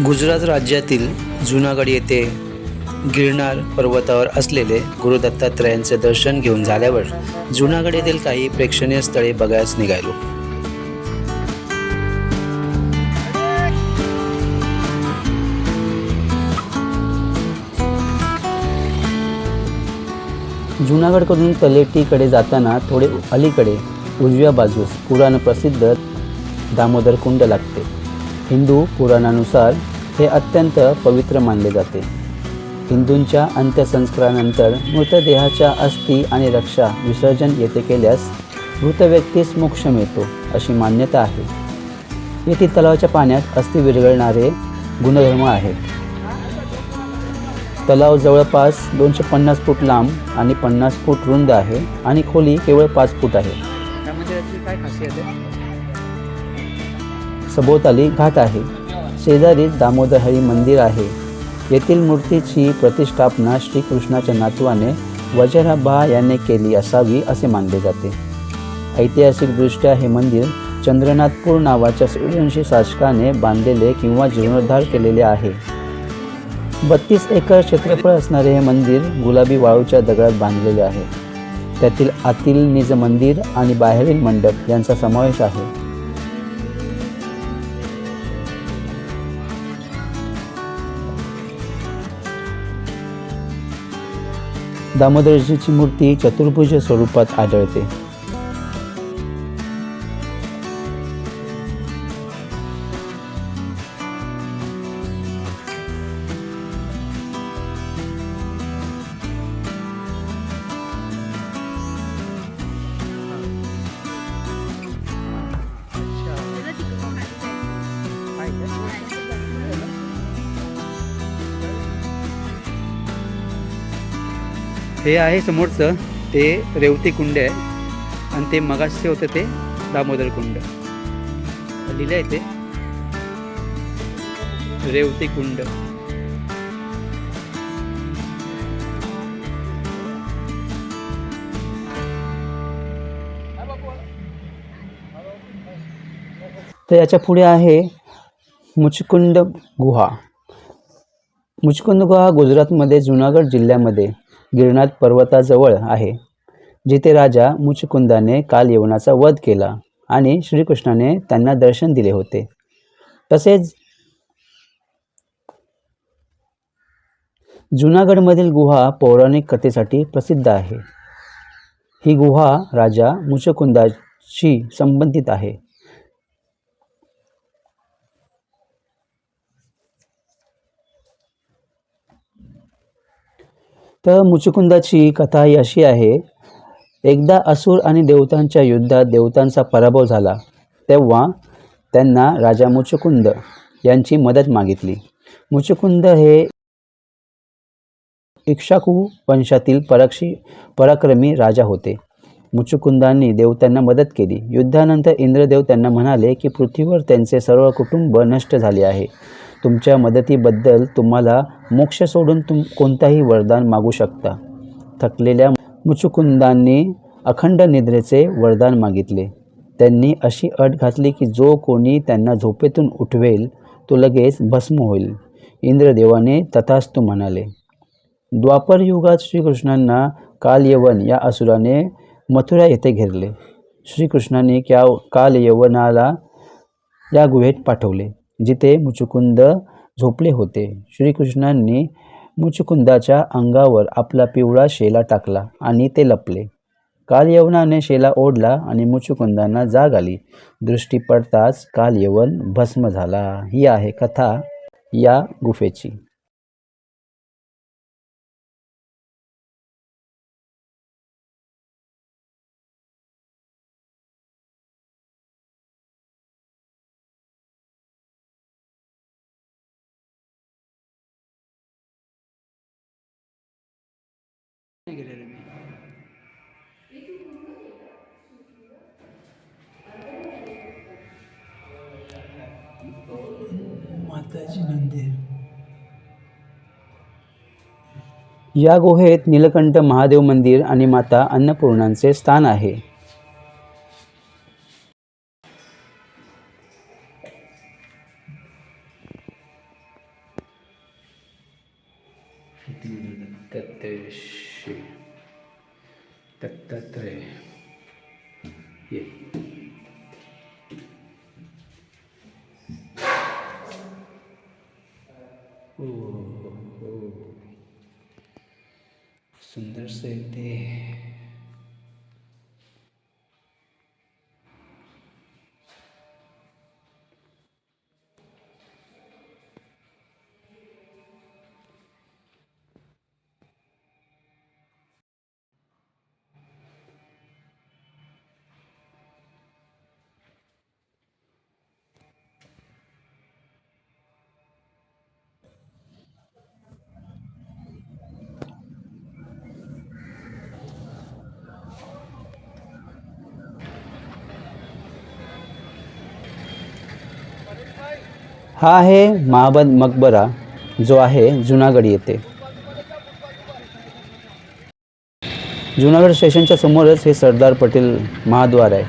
गुजरात राज्यातील जुनागड येथे गिरनार पर्वतावर असलेले गुरु दत्तात्रयांचे दर्शन घेऊन झाल्यावर जुनागड येथील काही प्रेक्षणीय स्थळे बघायला निघालो. जुनागडकडून तलेटीकडे जाताना थोडे अलीकडे उजव्या बाजूस पुराण प्रसिद्ध दामोदर कुंड लागते. हिंदू पुराणानुसार हे अत्यंत पवित्र मानले जाते. हिंदूंच्या अंत्यसंस्कारानंतर मृतदेहाच्या अस्थी आणि रक्षा विसर्जन येथे केल्यास मृत व्यक्तीस मोक्ष मिळतो अशी मान्यता आहे. येथील तलावाच्या पाण्यात अस्थी विरघळणारे गुणधर्म आहेत. तलाव जवळपास 250 फूट लांब आणि 50 फूट रुंद आहे आणि खोली केवळ 5 फूट आहे. काय खासियत आहे? सभोवताली घाट आहे. शेजारीच दामोदर हरी मंदिर आहे. येथील मूर्तीची प्रतिष्ठापना श्रीकृष्णाच्या नातवाने वज्रभा याने केली असावी असे मानले जाते. ऐतिहासिकदृष्ट्या हे मंदिर चंद्रनाथपूर नावाच्या सूर्यवंशी शासकाने बांधलेले किंवा जीर्णोद्धार केलेले आहे. 32 एकर क्षेत्रफळ असणारे हे मंदिर गुलाबी वाळूच्या दगडात बांधलेले आहे. त्यातील आतील निज मंदिर आणि बाहेरील मंडप यांचा समावेश आहे. दामोदरजीची मूर्ती चतुर्भुज स्वरूपात आढळते. हे आहे समोरचं ते रेवती कुंड आहे आणि ते मगाशी होतं ते दामोदर कुंड. लिहिलं आहे ते रेवती कुंड. तर याच्या पुढे आहे मुचकुंद गुहा. मुचकुंद गुहा गुजरातमध्ये जुनागड जिल्ह्यामध्ये गिरनार पर्वताजवळ आहे, जिथे राजा मुचकुंदाने काल यवनाचा वध केला आणि श्रीकृष्णाने त्यांना दर्शन दिले होते. तसेच जुनागडमधील गुहा पौराणिक कथेसाठी प्रसिद्ध आहे. ही गुहा राजा मुचकुंदाशी संबंधित आहे. तर मुचकुंदाची कथा ही अशी आहे. एकदा असुर आणि देवतांच्या युद्धात देवतांचा पराभव झाला, तेव्हा त्यांना राजा मुचकुंद यांची मदत मागितली. मुचकुंद हे इक्ष्वाकू वंशातील पराक्रमी राजा होते. मुचकुंदांनी देवतांना मदत केली. युद्धानंतर इंद्रदेव त्यांना म्हणाले की पृथ्वीवर त्यांचे सर्व कुटुंब नष्ट झाले आहे. तुमच्या मदतीबद्दल तुम्हाला मोक्ष सोडून कोणताही वरदान मागू शकता. थकलेल्या मुचकुंदांनी अखंड निद्रेचे वरदान मागितले. त्यांनी अशी अट घातली की जो कोणी त्यांना झोपेतून उठवेल तो लगेच भस्म होईल. इंद्रदेवाने तथास्तु म्हणाले. द्वापर युगात श्रीकृष्णांना कालयवन या असुराने मथुरा येथे घेरले. श्रीकृष्णाने कालयवनाला या गुहेत पाठवले, जिथे मुचकुंद झोपले होते. श्रीकृष्णांनी मुचकुंदाच्या अंगावर आपला पिवळा शेला टाकला आणि ते लपले. कालयवनाने शेला ओढला आणि मुचकुंदांना जाग आली. दृष्टी पडताच कालयवन भस्म झाला. ही आहे कथा या गुफेची. माताजी मंदिर. या गुहेत नीलकंठ महादेव मंदिर आणि माता अन्नपूर्णांचे स्थान आहे. दत्तात्रय दत्तात्रय ये ओ सुंदर से ते हा आहे महाबद मकबरा जो आहे जुनागड येथे. जुनागड स्टेशनच्या समोरच हे सरदार पटेल महाद्वार आहे.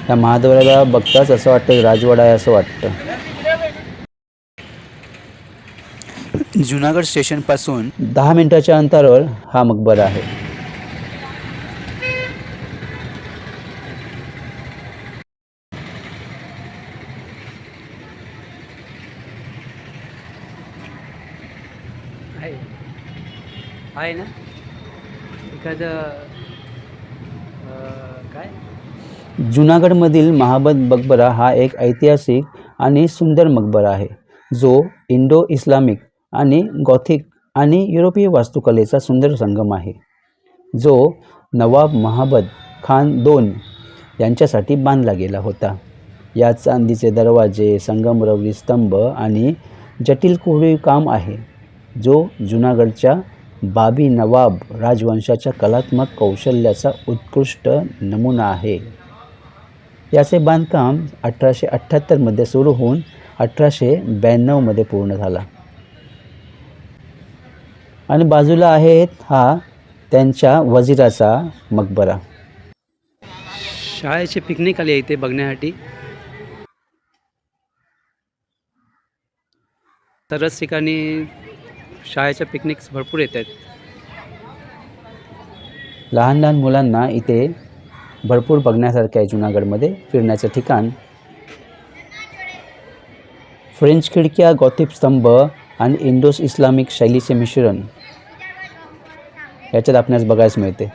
या महाद्वाराला बघताच असं वाटतं राजवाडा आहे असं वाटतं. जुनागड स्टेशनपासून 10 मिनिटाच्या अंतरावर हा मकबरा आहे. आहे ना एखादं काय जुनागडमधील महाबद मकबरा हा एक ऐतिहासिक आणि सुंदर मकबरा आहे जो इंडो इस्लामिक आणि गॉथिक आणि युरोपीय वास्तुकलेचा सुंदर संगम आहे, जो नवाब महाबद खान II यांच्यासाठी बांधला गेला होता. यात चांदीचे दरवाजे, संगमरवरी स्तंभ आणि जटिल कोरीव काम आहे, जो जुनागडच्या बाबी नवाब राजवंशाच्या कलात्मक कौशल्याचा उत्कृष्ट नमुना आहे. याचे बांधकाम 1878 मध्ये सुरू होऊन 1892 मध्ये पूर्ण झाला. आणि बाजूला आहेत हा त्यांच्या वजिराचा मकबरा. शाळेचे पिकनिक आले इथे बघण्यासाठी. तरच ठिकाणी शाळेच्या पिकनिक्स भरपूर येत आहेत. लहान लहान मुलांना इथे भरपूर बघण्यासारखे आहे. जुनागडमध्ये फिरण्याचं ठिकाण. फ्रेंच खिडक्या, गॉथिक स्तंभ आणि इंडो इस्लामिक शैलीचे मिश्रण याच्यात आपणास बघायला मिळते.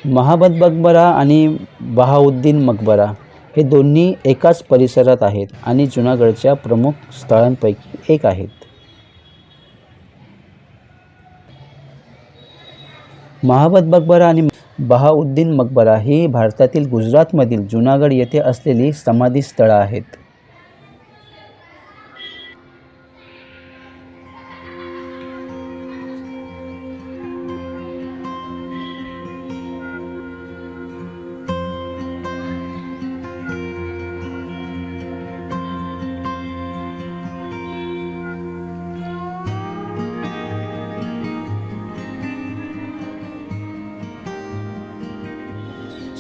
महाबद मकबरा आणि बहाउद्दीन मकबरा हे दोन्ही एकाच परिसरात आहेत आणि जुनागडच्या प्रमुख स्थळांपैकी एक आहेत. महाबद मकबरा आणि बहाउद्दीन मकबरा ही भारतातील गुजरातमधील जुनागड येथे असलेली समाधी स्थळं आहेत.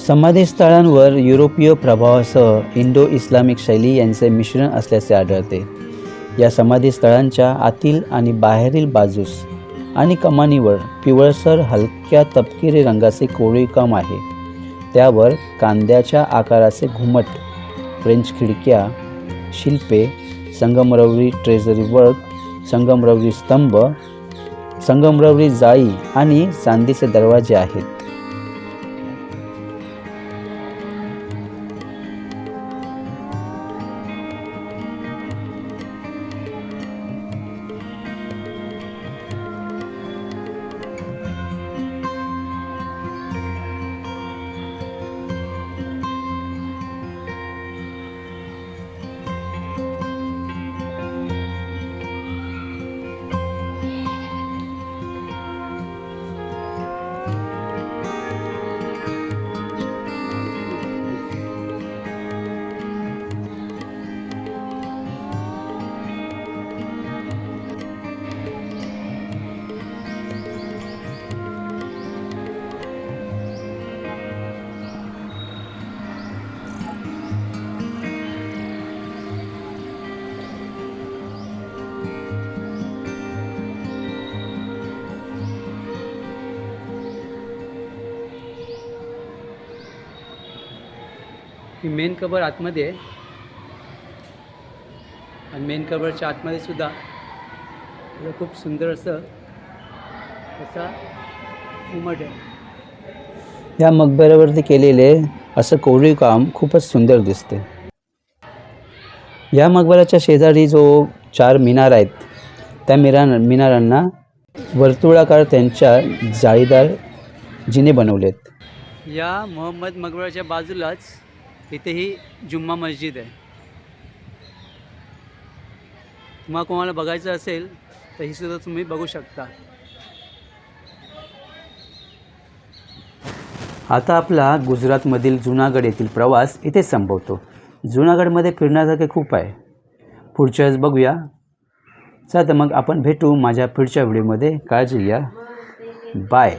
समाधीस्थळांवर युरोपीय प्रभावासह इंडो इस्लामिक शैली यांचे मिश्रण असल्याचे आढळते. या समाधीस्थळांच्या आतील आणि बाहेरील बाजूस आणि कमानीवर पिवळसर हलक्या तपकिरी रंगाचे कोरीवकाम आहे. त्यावर कांद्याच्या आकाराचे घुमट, फ्रेंच खिडक्या, शिल्पे, संगमरवरी ट्रेझरी वर्क, संगमरवरी स्तंभ, संगमरवरी जाळी आणि चांदीचे दरवाजे आहेत. ही मेन कबर आतमध्ये आहे आणि मेन कबरच्या आतमध्ये सुद्धा खूप सुंदर असं असा घुमट आहे. या मकबऱ्यावरती केलेले असं कोरीव काम खूपच सुंदर दिसते. या मकबऱ्याच्या शेजारी जो 4 मिनार आहेत त्या मिनारांना वर्तुळाकार त्यांच्या जाळीदार जिने बनवलेत. या मोहम्मद मकबऱ्याच्या बाजूलाच इथे ही जुम्मा मस्जिद आहे. तुम्हाला कोणाला बघायचं असेल तर ही सुद्धा तुम्ही बघू शकता. आता आपला गुजरातमधील जुनागड येथील प्रवास इथे संपवतो. जुनागडमध्ये फिरण्यासारखे खूप आहे. पुढच्या वेळेस बघूया. चला तर मग आपण भेटू माझ्या पुढच्या व्हिडिओमध्ये. काळजी घ्या. बाय.